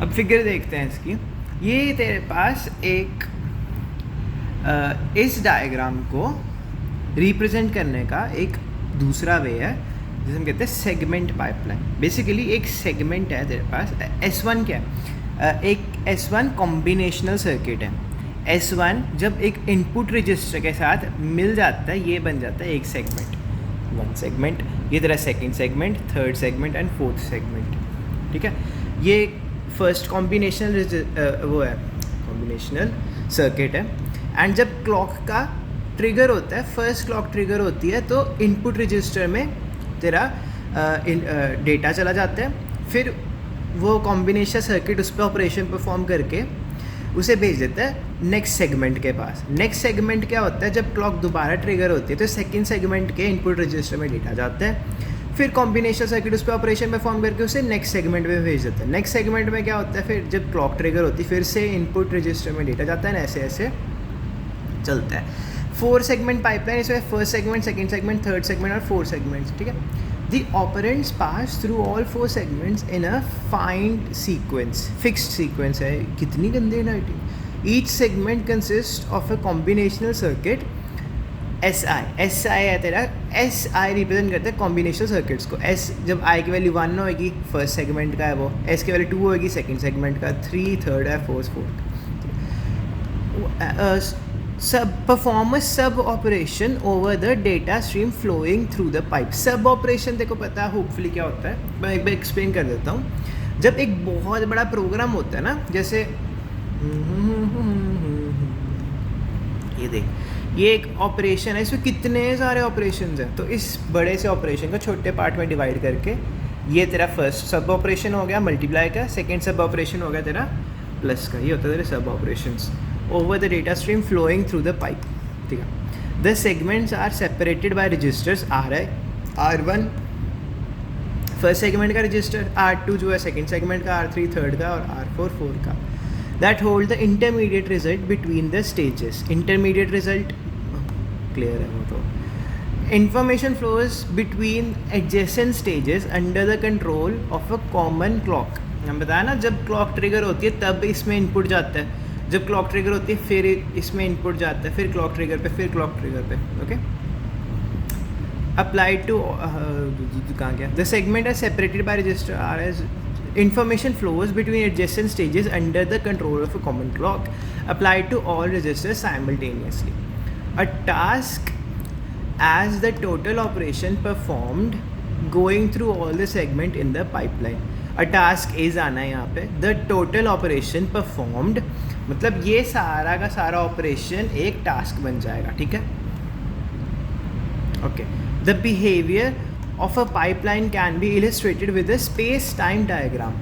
अब फिगर देखते हैं इसकी। ये तेरे पास एक इस डायग्राम को रिप्रेजेंट करने का एक दूसरा वे है जिसे हम कहते हैं सेगमेंट पाइपलाइन। बेसिकली एक सेगमेंट है तेरे पास। S1 क्या है? एक S1 कॉम्बिनेशनल सर्किट है। S1 जब एक इनपुट रजिस्टर के साथ मिल जाता है ये बन जाता है एक सेगमेंट, वन सेगमेंट। ये तेरा second segment, third segment and fourth segment. ठीक है, ये फर्स्ट कॉम्बिनेशनल वो है, कॉम्बिनेशनल सर्किट है। एंड जब क्लॉक का ट्रिगर होता है, फर्स्ट क्लॉक ट्रिगर होती है, तो इनपुट रजिस्टर में तेरा डेटा चला जाता है। फिर वो कॉम्बिनेशन सर्किट उस पर ऑपरेशन परफॉर्म करके उसे भेज देता है नेक्स्ट सेगमेंट के पास। नेक्स्ट सेगमेंट क्या होता है? जब क्लॉक दोबारा ट्रिगर होती है तो सेकंड सेगमेंट के इनपुट रजिस्टर में डेटा जाता है। फिर कॉम्बिनेशन सर्किट उस पर ऑपरेशन परफॉर्म करके उसे नेक्स्ट सेगमेंट में भेज देता है। नेक्स्ट सेगमेंट में क्या होता है? फिर जब क्लॉक ट्रिगर होती है फिर से इनपुट रजिस्टर में डेटा जाता है, ऐसे ऐसे चलता है। 4 सेगमेंट पाइपलाइन, इसमें first segment, second segment, third segment और 4 सेगमेंट्स। ठीक है, the operands pass through all 4 segments in a find sequence, fixed sequence है। कितनी गंदी handwriting. Each segment consist of a combinational circuit SI है तेरा। SI रिप्रेजेंट करता है कॉम्बिनेशनल सर्किट्स को। S जब I की वैल्यू 1 होएगी फर्स्ट सेगमेंट का है वो, S की वैल्यू 2 होएगी सेकंड सेगमेंट का, 3 थर्ड है, 4 fourth. Sub perform sub operation over the data stream flowing through the pipe. Sub operation देखो पता है होपफुली क्या होता है, मैं एक बार एक्सप्लेन कर देता हूँ। जब एक बहुत बड़ा प्रोग्राम होता है ना, जैसे ये देख, ये एक ऑपरेशन है, इसमें कितने सारे ऑपरेशंस हैं। तो इस बड़े से ऑपरेशन को छोटे पार्ट में डिवाइड करके ये तेरा फर्स्ट सब ऑपरेशन हो गया मल्टीप्लाई का, सेकंड सब ऑपरेशन हो गया तेरा प्लस का। ये होता है तेरे sub operations over the data stream flowing through the pipe. ठीक है, the segments are separated by registers. R1 first segment का रजिस्टर, R2 जो है सेकंड सेगमेंट का, R3 थर्ड का और R4 फोर्थ का। That hold the intermediate result between the stages. Intermediate result clear है वो तो। Information flows between adjacent stages under the control of a common clock. हम बताया ना, जब क्लॉक ट्रिगर होती है तब इसमें इनपुट जाता है, जब क्लॉक ट्रिगर होती है फिर इसमें इनपुट जाता है, फिर क्लॉक ट्रिगर पे, फिर क्लॉक ट्रिगर पे। ओके, अप्लाइड टू कहाँ गया? The segment are separated by register R as information flows between adjacent stages under the control of a common clock applied to all registers simultaneously. A task as the total operation performed going through all the segment in the pipeline. A task is आना है यहाँ पे, the total operation performed मतलब ये सारा का सारा operation एक टास्क बन जाएगा। ठीक है, okay. The behaviour of a pipeline can be illustrated with a space time diagram.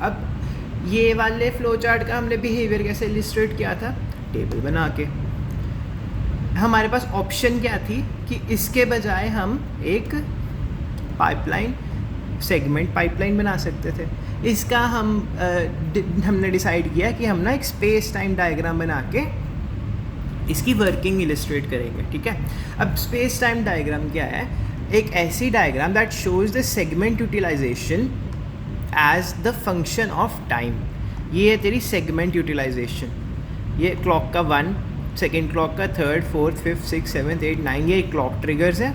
अब ये वाले फ्लो चार्ट का हमने बिहेवियर कैसे इलस्ट्रेट किया था? टेबल बना के। हमारे पास ऑप्शन क्या थी कि इसके बजाय हम एक पाइपलाइन सेगमेंट पाइपलाइन बना सकते थे। इसका हमने डिसाइड किया कि हम ना एक स्पेस टाइम डायग्राम बना के इसकी वर्किंग इलस्ट्रेट करेंगे। ठीक है, अब स्पेस टाइम डायग्राम क्या है? एक ऐसी diagram that shows the segment utilization as the function of time. ये है तेरी सेगमेंट यूटिलाइजेशन। ये क्लॉक का 1, सेकेंड क्लॉक का 3rd 4th 5th 6th 7th 8th 9 ये क्लॉक ट्रिगर्स है।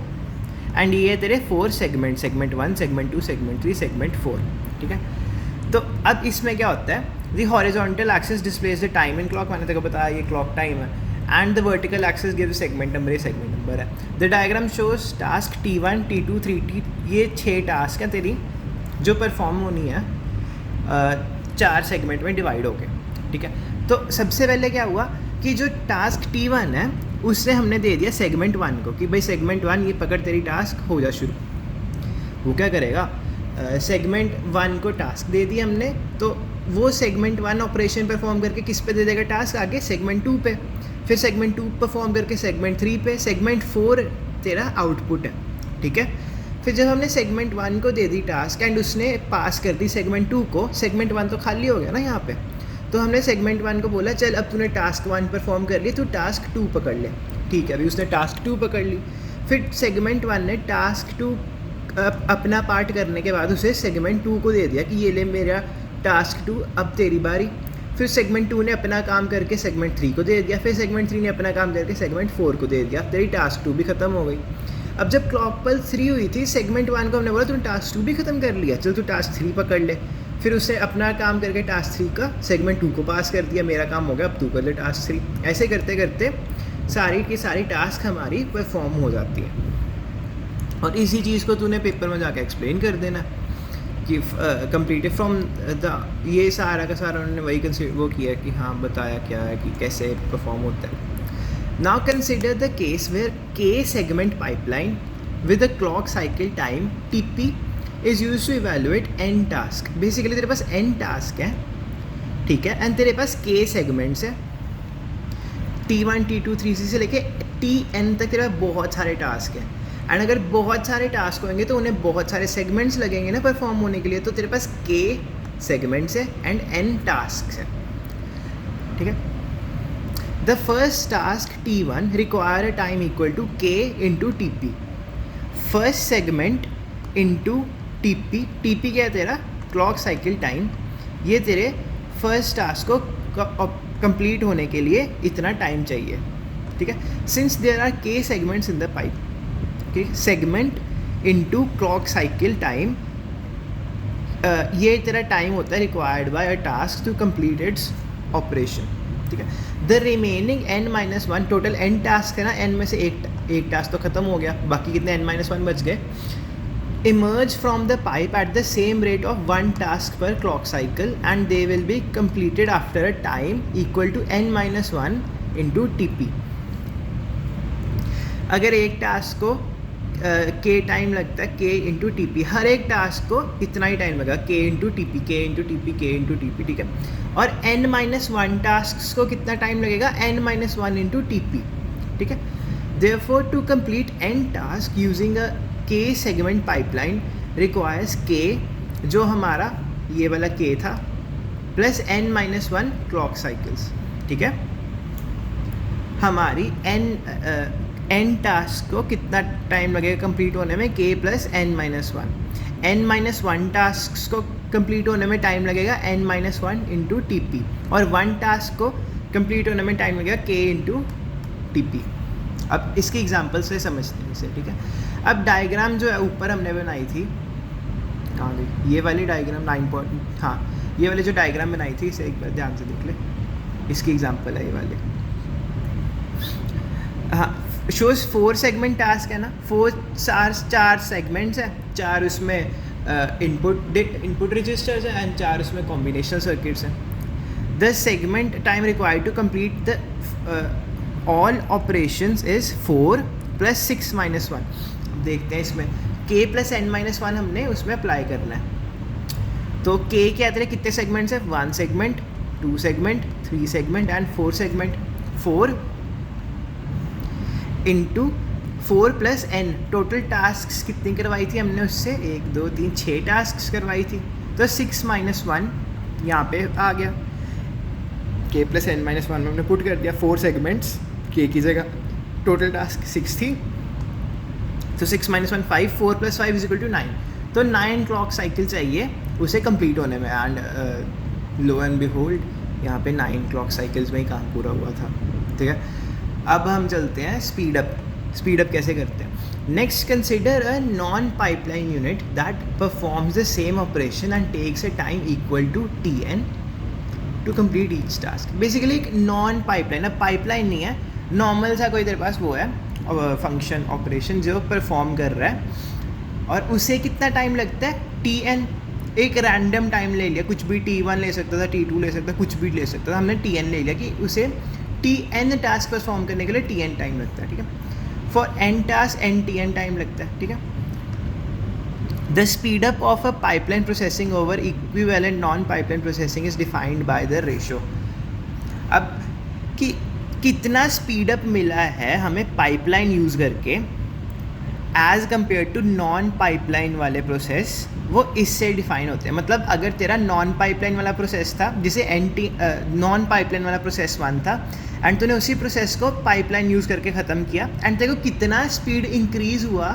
एंड ये तेरे 4 segment, segment 1, segment 2, segment 3, segment 4। ठीक है, तो अब इसमें क्या होता है? The horizontal axis displays the time in clock, मैंने तेरे को बताया ये क्लॉक टाइम है। And the vertical axis gives segment number, ये सेगमेंट नंबर है। The diagram shows task T1 T2 3T, ये 6 टास्क हैं तेरी जो परफॉर्म होनी है 4 सेगमेंट में डिवाइड हो गए। ठीक है, तो सबसे पहले क्या हुआ कि जो टास्क T1 है उससे हमने दे दिया सेगमेंट 1 को कि भाई सेगमेंट 1 ये पकड़ तेरी टास्क हो जा शुरू। वो क्या करेगा? सेगमेंट 1 को टास्क दे दिया हमने, तो वो सेगमेंट 1 ऑपरेशन परफॉर्म करके किस पे दे देगा टास्क? आगे सेगमेंट 2 पे, फिर सेगमेंट 2 परफॉर्म करके सेगमेंट 3 पे, सेगमेंट 4 तेरा आउटपुट है। ठीक है, फिर जब हमने सेगमेंट 1 को दे दी टास्क एंड उसने पास कर दी सेगमेंट 2 को, सेगमेंट 1 तो खाली हो गया ना यहाँ पे, तो हमने सेगमेंट 1 को बोला चल अब तूने टास्क 1 परफॉर्म कर ली, तू टास्क 2 पकड़ ले। ठीक है, अभी उसने टास्क 2 पकड़ ली। फिर सेगमेंट 1 ने टास्क 2 अपना पार्ट करने के बाद उसे सेगमेंट 2 को दे दिया कि ये ले मेरा टास्क 2 अब तेरी बारी, फिर सेगमेंट 2 ने अपना काम करके सेगमेंट 3 को दे दिया, फिर सेगमेंट 3 ने अपना काम करके सेगमेंट 4 को दे दिया, तेरी टास्क 2 भी ख़त्म हो गई। अब जब क्लॉक पल्स 3 हुई थी, सेगमेंट 1 को हमने बोला तूने टास्क 2 भी ख़त्म कर लिया, चल तू टास्क 3 पकड़ ले। फिर उसने अपना काम करके टास्क 3 का सेगमेंट 2 को पास कर दिया, मेरा काम हो गया, अब तू कर ले टास्क 3। ऐसे करते करते सारी की सारी टास्क हमारी परफॉर्म हो जाती है। और इसी चीज़ को तूने पेपर में जाके एक्सप्लेन कर देना कि कंप्लीटेड फ्रॉम द, ये सारा का सारा उन्होंने वही वो किया कि हाँ बताया क्या है कि कैसे परफॉर्म होता है। Now consider the case where k segment pipeline with the clock cycle time TP is use to evaluate n task. Basically तेरे पास n टास्क है, ठीक है, एंड तेरे पास k सेगमेंट्स है, T1 T2 3C से लेके Tn तक तेरे पास बहुत सारे टास्क हैं। एंड अगर बहुत सारे टास्क होंगे तो उन्हें बहुत सारे सेगमेंट्स लगेंगे ना परफॉर्म होने के लिए, तो तेरे पास k सेगमेंट्स है एंड n टास्क है, ठीक है। The first task T1 require a time equal to k into TP, first segment into TP, TP क्या है तेरा क्लॉक साइकिल टाइम, ये तेरे फर्स्ट टास्क को कंप्लीट होने के लिए इतना टाइम चाहिए, ठीक है। Since there are k segments in the pipe, ठीक, segment into clock cycle time, ये तेरा टाइम होता है required by a task to complete its operation, ठीक है। The remaining n-1, total n task है ना, n में से एक टास्क तो ख़त्म हो गया, बाकी कितने n-1 बच गए। emerge from the pipe at the same rate of 1 task per clock cycle and they will be completed after a time equal to n-1 into TP। अगर एक टास्क को k टाइम लगता है, k इंटू TP, हर एक task को इतना ही time लगा, k into TP, k into TP, k into TP, ठीक है। और n-1 टास्क को कितना टाइम लगेगा, n-1 इंटू TP, ठीक है। Therefore to complete n task using a k segment pipeline requires k, जो हमारा ये वाला k था, प्लस n-1 क्लॉक साइकिल्स, ठीक है। हमारी n टास्क को कितना टाइम लगेगा कंप्लीट होने में, k प्लस n-1 टास्क को कंप्लीट होने में टाइम लगेगा n-1 इंटू TP, और 1 टास्क को कंप्लीट होने में टाइम लगेगा k इंटू TP। अब इसकी एग्जांपल से समझते हैं इसे, ठीक है। अब डायग्राम जो है ऊपर हमने बनाई थी, कहाँ गई ये वाली डायग्राम 9 हाँ, ये वाली जो डायग्राम बनाई थी इसे एक बार ध्यान से देख ले, इसकी एग्जांपल है ये वाली। हाँ, शोज 4 सेगमेंट टास्क है ना, 4 सेगमेंट्स है, 4 उसमें इनपुट रजिस्टर्स हैं एंड 4 उसमें कॉम्बिनेशनल सर्किट्स हैं। The segment time required to complete the all operations is 4 + 6 - 1। देखते हैं इसमें k + n-1 हमने उसमें अप्लाई करना है। तो k क्या तेरे कितने सेगमेंट्स है, 1 segment, 2 segment, 3 segment and 4 segment. 4 into 4 + n, total task कितनी करवाई थी हमने उससे, 1 2 3 6 टास्क करवाई थी, तो 6 - 1 यहाँ पे आ गया। k + n-1 में हमने पुट कर दिया 4 सेगमेंट्स k की जगह, टोटल टास्क 6 थी, तो 6 - 1 5, 4 + 5 = 9, तो 9 क्लॉक साइकिल चाहिए उसे कंप्लीट होने में। एंड लो एंड बिहोल्ड यहाँ पे 9 क्लॉक साइकिल्स में ही काम पूरा हुआ था, ठीक है। अब हम चलते हैं स्पीड अप कैसे करते हैं। Next consider a non pipeline unit that performs the same operation and takes a time equal to Tn to complete each task. Basically एक नॉन पाइपलाइन, अब पाइपलाइन नहीं है, नॉर्मल सा कोई तेरे पास वो है फंक्शन ऑपरेशन जो परफॉर्म कर रहा है, और उसे कितना टाइम लगता है, Tn। एक रैंडम टाइम ले लिया, कुछ भी T1 ले सकता था, T2 ले सकता था, कुछ भी ले सकता था, हमने Tn ले लिया कि उसे Tn टास्क परफॉर्म करने के लिए Tn टाइम लगता है, ठीक है। For n task n Tn time लगता है, ठीक है। The speed up of a pipeline processing over equivalent non pipeline processing is defined by the ratio. अब कि कितना स्पीड अप मिला है हमें पाइपलाइन यूज़ करके as compare to non pipeline वाले प्रोसेस, वो इससे डिफाइन होते हैं। मतलब अगर तेरा नॉन पाइपलाइन वाला प्रोसेस था, जिसे नॉन पाइपलाइन वाला प्रोसेस 1 था, एंड तूने उसी प्रोसेस को पाइपलाइन यूज़ करके ख़त्म किया, एंड तेरे को कितना स्पीड इंक्रीज़ हुआ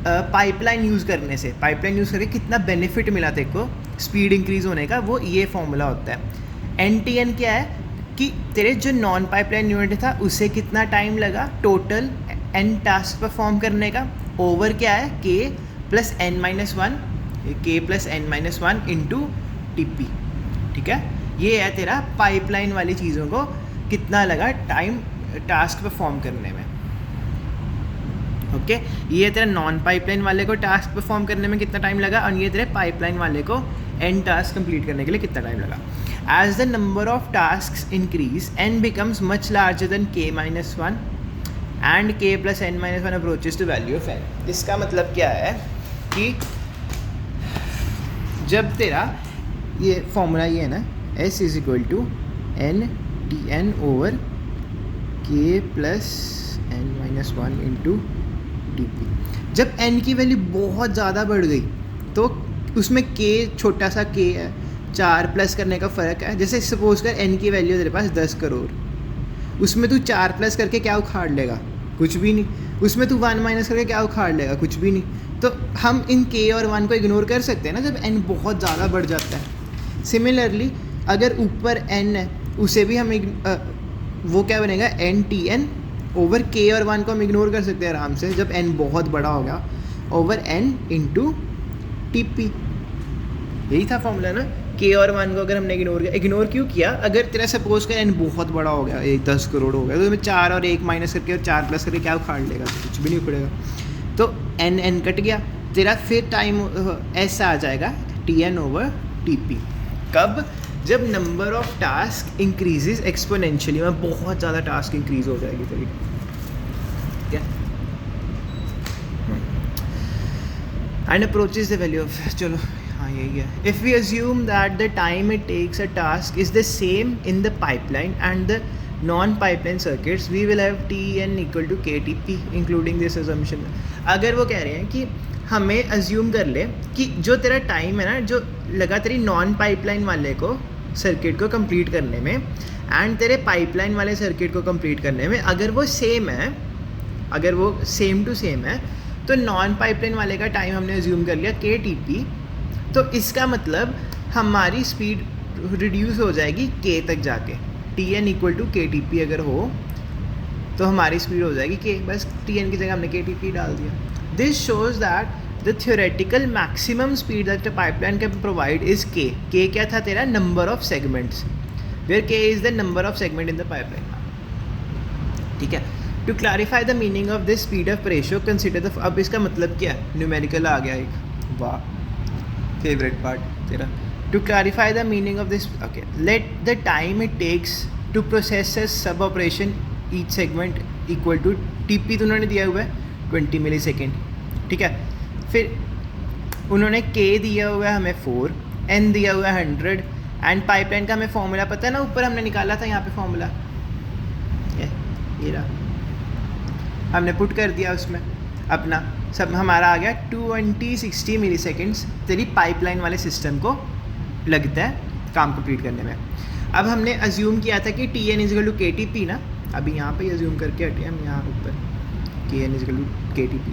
पाइपलाइन यूज़ करने से, पाइपलाइन यूज़ करके कितना बेनिफिट मिला तेरे को, स्पीड इंक्रीज़ होने का, वो ये फॉर्मूला होता है। NTN क्या है कि तेरे जो नॉन पाइपलाइन यूनिट था उसे कितना टाइम लगा टोटल n टास्क परफॉर्म करने का, ओवर क्या है k plus n minus one, k plus n minus one into TP, ठीक है। ये है तेरा पाइपलाइन वाली चीज़ों को कितना लगा टाइम टास्क परफॉर्म करने में, ओके। ये तेरा नॉन पाइपलाइन वाले को टास्क परफॉर्म करने में कितना टाइम लगा, और ये तेरे पाइपलाइन वाले को n टास्क कंप्लीट करने के लिए कितना टाइम लगा। As the number of tasks increase, n becomes much larger than k minus 1 and k plus n minus 1 approaches to value of n। इसका मतलब क्या है कि जब तेरा ये फॉर्मूला ये है ना, s is equal to n Tn over k plus n minus one into TP। जब n की वैल्यू बहुत ज़्यादा बढ़ गई तो उसमें k छोटा सा k है, 4 प्लस करने का फ़र्क है। जैसे सपोज कर n की वैल्यू तेरे पास 10 करोड़, उसमें तू 4 प्लस करके क्या उखाड़ लेगा, कुछ भी नहीं। उसमें तू 1 माइनस करके क्या उखाड़ लेगा, कुछ भी नहीं। तो हम इन k और 1 को इग्नोर कर सकते हैं ना जब n बहुत ज़्यादा बढ़ जाता है। सिमिलरली अगर ऊपर n है उसे भी हम वो क्या बनेगा, NTN ओवर k और 1 को हम इग्नोर कर सकते हैं आराम से जब n बहुत बड़ा होगा, ओवर n इंटू TP। यही था फॉर्मूला ना। k और 1 को अगर हमने इग्नोर क्यों किया, अगर तेरा सपोज कर n बहुत बड़ा हो गया, 10 करोड़ हो गया, तो तुम्हें 4 और 1 माइनस करके और 4 प्लस करके क्या उखाड़ लेगा, कुछ भी नहीं उखड़ेगा। तो n कट गया तेरा, फिर टाइम s आ जाएगा Tn ओवर TP। कब, जब number of task increases exponentially, में बहुत ज़्यादा टास्क इंक्रीज हो जाएगी तेरी, क्या and approaches the value of, चलो हाँ यही है। If we assume that the time it takes a task is the same in the pipeline and the non pipeline circuits, we will have Tn equal to KTP including this assumption. अगर वो कह रहे हैं कि हमें assume कर ले कि जो तेरा टाइम है ना, जो लगा तेरी नॉन पाइपलाइन वाले को सर्किट को कंप्लीट करने में एंड तेरे पाइपलाइन वाले सर्किट को कंप्लीट करने में, अगर वो सेम है, अगर वो सेम टू सेम है, तो नॉन पाइपलाइन वाले का टाइम हमने अज्यूम कर लिया KTP। तो इसका मतलब हमारी स्पीड रिड्यूस हो जाएगी k तक जाके। Tn इक्वल टू KTP अगर हो तो हमारी स्पीड हो जाएगी k, बस Tn की जगह हमने KTP डाल दिया। This shows that the theoretical maximum speed that the pipeline can provide is k। k क्या था तेरा, number of segments, where k is the number of segment in the pipeline, ठीक है। To clarify the meaning of this speed of ratio consider the, अब इसका मतलब क्या है, न्यूमेरिकल आ गया एक, वाह फेवरेट पार्ट तेरा। To clarify the meaning of this, okay, let the time it takes to process sub operation each segment equal to TP, तो उन्होंने दिया हुआ है 20 मिली सेकेंड, ठीक है। फिर उन्होंने k दिया हुआ है हमें 4, n दिया हुआ है 100 एंड पाइपलाइन का हमें फॉर्मूला पता है ना, ऊपर हमने निकाला था यहाँ पे फॉर्मूला, ये रहा, हमने पुट कर दिया उसमें अपना, सब हमारा आ गया 20-60 मिली सेकेंड्स तेरी पाइपलाइन वाले सिस्टम को लगता है काम कंप्लीट करने में। अब हमने अज्यूम किया था कि Tn इजिकल टू KTP ना, अभी यहाँ पे अज्यूम करके हटे हम यहाँ ऊपर Kn इजिकल टू KTP,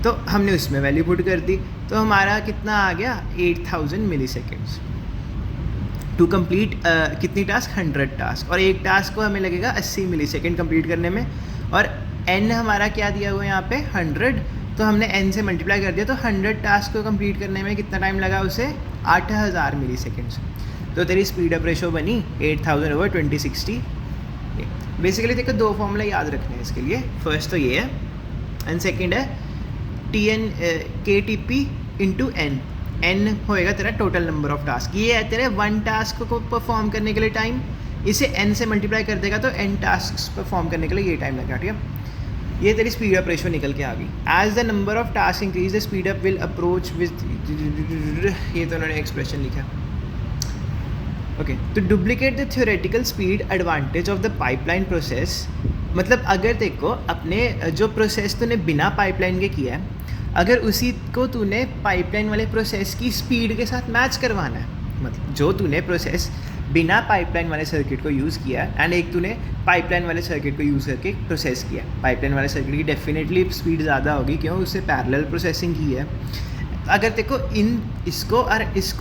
तो हमने उसमें वैल्यू पुट कर दी, तो हमारा कितना आ गया 8000 मिली सेकेंड्स टू कंप्लीट कितनी टास्क, 100 टास्क, और एक टास्क को हमें लगेगा 80 मिली सेकेंड कम्प्लीट करने में। और n हमारा क्या दिया हुआ है यहाँ पे 100, तो हमने n से मल्टीप्लाई कर दिया, तो 100 टास्क को कंप्लीट करने में कितना टाइम लगा उसे, 8000 मिली सेकेंड्स। तो तेरी स्पीड अप रेशो बनी 8000 ओवर 2060। बेसिकली देखो दो फॉर्मूला याद रखने हैं इसके लिए, फर्स्ट तो ये है एंड सेकेंड है Tn KTP इंटू n होएगा तेरा टोटल नंबर ऑफ टास्क। ये है तेरे 1 टास्क को परफॉर्म करने के लिए टाइम, इसे n से मल्टीप्लाई कर देगा तो n टास्क परफॉर्म करने के लिए ये टाइम लगेगा, ठीक है। ये तेरी स्पीड अप रेशो निकल के आ गई। As the number of task increase the speed up will approach with, ये तो उन्होंने एक्सप्रेशन लिखा, ओके। तो duplicate the theoretical speed advantage of the pipeline process, मतलब अगर देखो अपने जो प्रोसेस तूने बिना पाइपलाइन के किया है, अगर उसी को तूने पाइपलाइन वाले प्रोसेस की स्पीड के साथ मैच करवाना है, मतलब जो तूने प्रोसेस बिना पाइपलाइन वाले सर्किट को यूज़ किया एंड एक तूने पाइपलाइन वाले सर्किट को यूज़ करके प्रोसेस किया, पाइपलाइन वाले सर्किट की डेफिनेटली स्पीड ज़्यादा होगी, क्यों, उससे पैरेलल प्रोसेसिंग की है। अगर देखो इन इसको और इसको